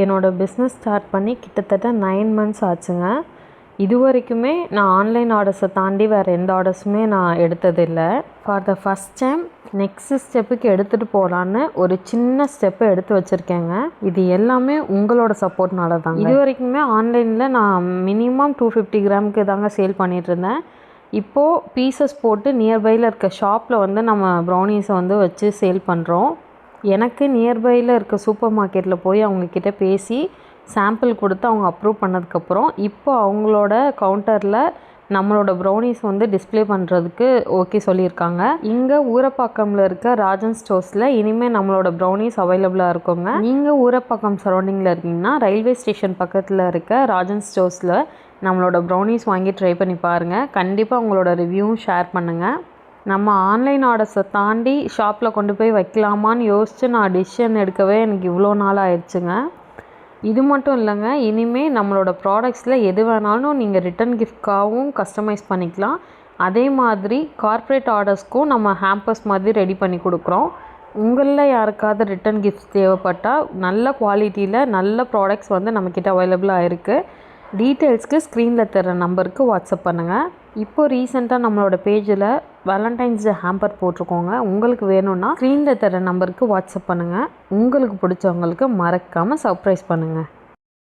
என்னோடய business start பண்ணி கிட்டத்தட்ட 9 மந்த்ஸ் ஆச்சுங்க. இது வரைக்குமே நான் ஆன்லைன் ஆர்டர்ஸை தாண்டி வேறு எந்த ஆர்டர்ஸுமே நான் எடுத்ததில்லை. For the first time next ஸ்டெப்புக்கு எடுத்துகிட்டு போகலான்னு ஒரு சின்ன ஸ்டெப்பை எடுத்து வச்சுருக்கேங்க. இது எல்லாமே உங்களோட சப்போர்ட்னால தாங்க. இது வரைக்குமே ஆன்லைனில் நான் மினிமம் 250 கிராமுக்கு தாங்க சேல் பண்ணிகிட்ருந்தேன். இப்போது பீசஸ் போட்டு நியர்பையில் இருக்க ஷாப்பில் நம்ம ப்ரௌனீஸை வச்சு சேல் பண்ணுறோம். எனக்கு நியர்பையில் இருக்க சூப்பர் மார்க்கெட்டில் போய் அவங்கக்கிட்ட பேசி சாம்பிள் கொடுத்து அவங்க அப்ரூவ் பண்ணதுக்கப்புறம் இப்போ அவங்களோட கவுண்டரில் நம்மளோட ப்ரௌனீஸ் டிஸ்ப்ளே பண்ணுறதுக்கு ஓகே சொல்லியிருக்காங்க. இங்கே ஊரப்பாக்கமில் இருக்க ராஜன் ஸ்டோர்ஸில் இனிமேல் நம்மளோட ப்ரௌனீஸ் அவைலபிளாக இருக்குங்க. நீங்கள் ஊரப்பாக்கம் சரௌண்டிங்கில் இருக்கீங்கன்னா ரயில்வே ஸ்டேஷன் பக்கத்தில் இருக்க ராஜன் ஸ்டோர்ஸில் நம்மளோட ப்ரௌனீஸ் வாங்கி ட்ரை பண்ணி பாருங்கள். கண்டிப்பாக உங்களோட ரிவ்யூவும் ஷேர் பண்ணுங்கள். நம்ம ஆன்லைன் ஆர்டர்ஸை தாண்டி ஷாப்பில் கொண்டு போய் வைக்கலாமான்னு யோசித்து நான் டிசிஷன் எடுக்கவே எனக்கு இவ்வளோ நாள் ஆயிடுச்சுங்க. இது மட்டும் இல்லைங்க, இனிமேல் நம்மளோட ப்ராடக்ட்ஸில் எது வேணாலும் நீங்கள் ரிட்டன் கிஃப்ட்காகவும் கஸ்டமைஸ் பண்ணிக்கலாம். அதே மாதிரி கார்ப்பரேட் ஆர்டர்ஸ்க்கும் நம்ம ஹேம்பர்ஸ் மாதிரி ரெடி பண்ணி கொடுக்குறோம். உங்களில் யாருக்காவது ரிட்டன் கிஃப்ட்ஸ் தேவைப்பட்டால் நல்ல குவாலிட்டியில் நல்ல ப்ராடக்ட்ஸ் நம்மக்கிட்ட அவைலபிளாக இருக்குது. டீட்டெயில்ஸ்க்கு ஸ்க்ரீனில் தர நம்பருக்கு வாட்ஸ்அப் பண்ணுங்கள். இப்போது ரீசெண்டாக நம்மளோட பேஜில் வேலண்டைன்ஸ் டே ஹேம்பர் போட்டிருக்கோங்க. உங்களுக்கு வேணும்னா ஸ்க்ரீனில் தர நம்பருக்கு வாட்ஸ்அப் பண்ணுங்கள். உங்களுக்கு பிடிச்சவங்களுக்கு மறக்காமல் சர்ப்ரைஸ் பண்ணுங்கள்.